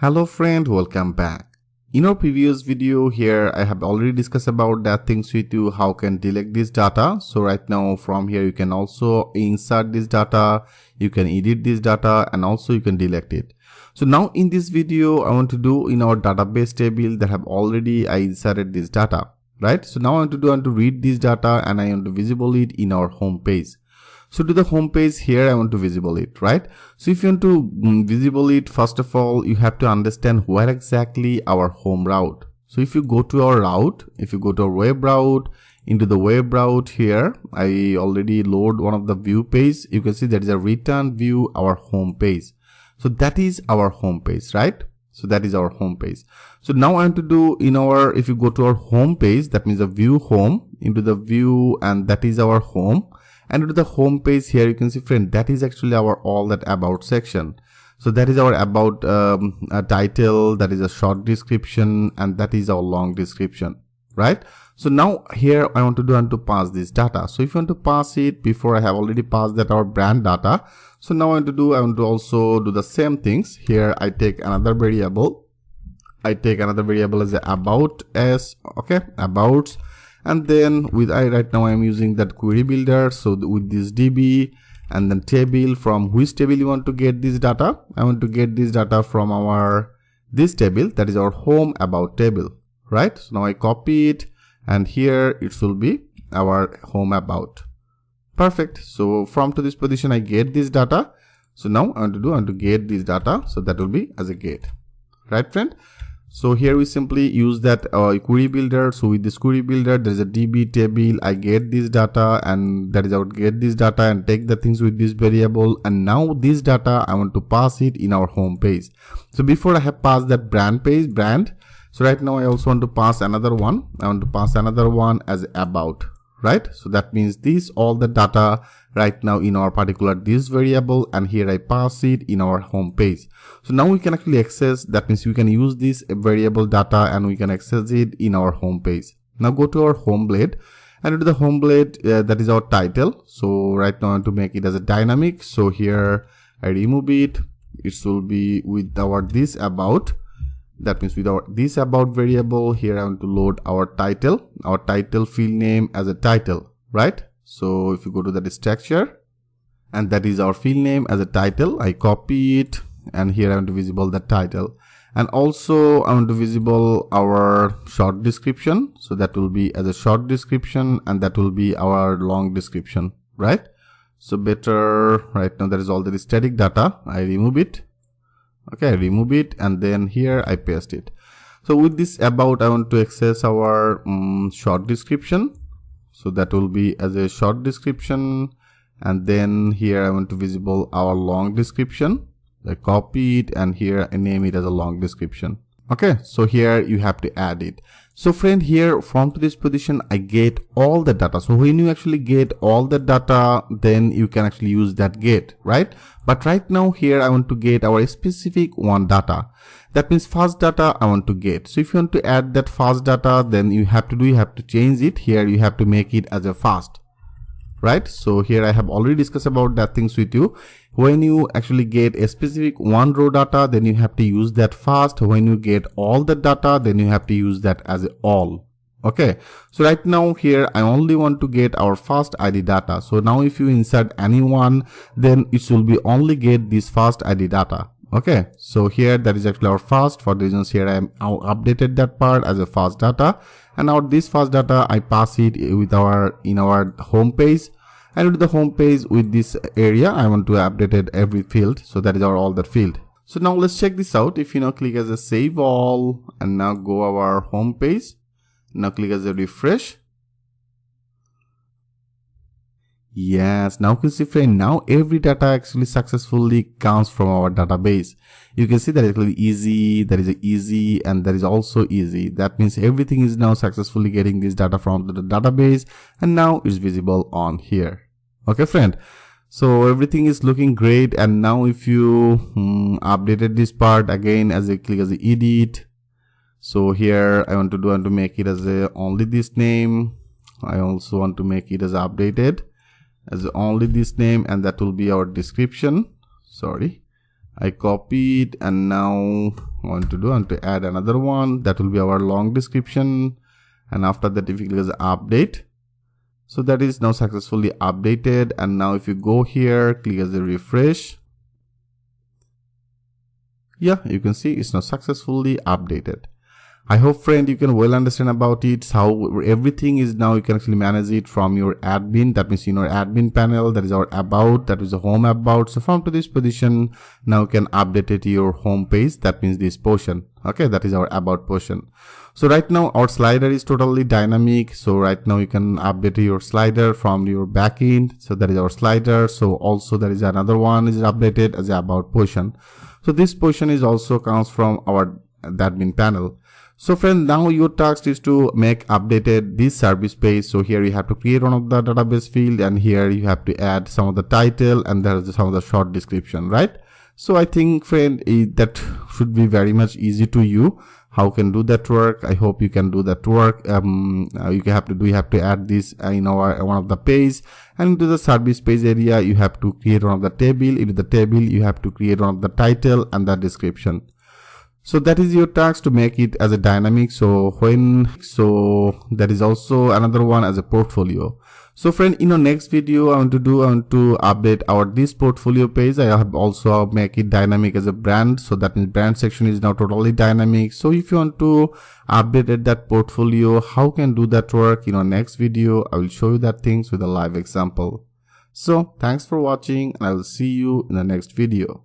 Hello friend, welcome back. In our previous video here, I have already discussed about that things with you, how can delete this data. So right now from here you can also insert this data, you can edit this data, and also you can delete it. So now in this video I want to do in our database table that have already I inserted this data, right? So now I want to read this data and I want to visible it in our home page. So to the home page here, I want to visible it, right? So if you want to visible it, first of all, you have to understand where exactly our home route. So if you go to our route, if you go to our web route, into the web route here, I already load one of the view page. You can see there is a return view, our home page. So that is our home page, right? So that is our home page. So now I want to do in our, if you go to our home page, that means the view home, into the view, and that is our home. And to the home page here, you can see friend, that is actually our all that about section. So that is our about title, that is a short description, and that is our long description, right? So now here I want to pass this data. So if you want to pass it, before I have already passed that our brand data. So now I want to also do the same things. Here I take another variable. I take another variable as a about as, okay, about. And then with right now I'm using that query builder. So with this DB and then table, from which table you want to get this data? I want to get this data from our this table, that is our home about table, right? So now I copy it and here it will be our home about. Perfect. So from to this position I get this data. So now I want to get this data. So that will be as a get, right friend? So here we simply use that query builder. So with this query builder, there is a DB table. I get this data and that is I would get this data and take the things with this variable. And now this data, I want to pass it in our home page. So before I have passed that brand page, brand. So right now I also want to pass another one. I want to pass another one as about, right? So that means this all the data right now in our particular this variable, and here I pass it in our home page. So now we can actually access, that means we can use this variable data and we can access it in our home page. Now go to our home blade, and to the home blade, that is our title. So right now I want to make it as a dynamic. So here I remove it. It will be with our this about. That means with our this about variable here, I want to load our title field name as a title, right? So if you go to that structure, and that is our field name as a title, I copy it and here I want to visible the title. And also I want to visible our short description. So that will be as a short description and that will be our long description, right? So better right now that is all the static data. I remove it. Okay, I remove it and then here I paste it. So with this about, I want to access our short description. So that will be as a short description, and then here I want to visible our long description. I copy it and here I name it as a long description. Okay, so here you have to add it. So friend, here from to this position I get all the data. So when you actually get all the data, then you can actually use that get, right? But right now here I want to get our specific one data. That means fast data I want to get. So if you want to add that fast data, then you have to change it. Here you have to make it as a fast, right? So here I have already discussed about that things with you. When you actually get a specific one row data, then you have to use that fast. When you get all the data, then you have to use that as all. Okay, so right now here I only want to get our fast ID data. So now if you insert anyone, then it will be only get this fast ID data. Okay, so here that is actually our fast. For the reasons here I am updated that part as a fast data, and now this fast data I pass it with our in our home page. And to the home page with this area, I want to update it every field. So that is our all that field. So now let's check this out. If you now click as a save all and now go our home page. Now click as a refresh. Yes, now you can see friend, now every data actually successfully comes from our database. You can see that it's really easy, that is easy, and that is also easy. That means everything is now successfully getting this data from the database, and now it's visible on here. Okay friend, so everything is looking great. And now if you updated this part again, as I click as a edit, so here I want to make it as a only this name. I also want to make it as updated as only this name, and that will be our description. Sorry, I copy it, and now I want to add another one that will be our long description. And after that, if you click as update, so that is now successfully updated. And now if you go here, click as a refresh, yeah, you can see it's now successfully updated. I hope, friend, you can well understand about it, how everything is now you can actually manage it from your admin. That means in your admin panel, that is our about, that is the home about. So from to this position, now you can update it to your home page. That means this portion. Okay, that is our about portion. So right now our slider is totally dynamic. So right now you can update your slider from your backend. So that is our slider. So also there is another one is updated as the about portion. So this portion is also comes from our admin panel. So friend, now your task is to make updated this service page. So here you have to create one of the database field, and here you have to add some of the title, and there's some of the short description, right? So I think, friend, that should be very much easy to you. How can do that work? I hope you can do that work. You have to add this in one of the page, and into the service page area you have to create one of the table. Into the table you have to create one of the title and the description. So that is your task to make it as a dynamic. So that is also another one as a portfolio. So friend, in our next video I want to update this portfolio page. I have also make it dynamic as a brand. So that means brand section is now totally dynamic. So if you want to update that portfolio, how can do that work? In our next video I will show you that things with a live example. So thanks for watching, and I will see you in the next video.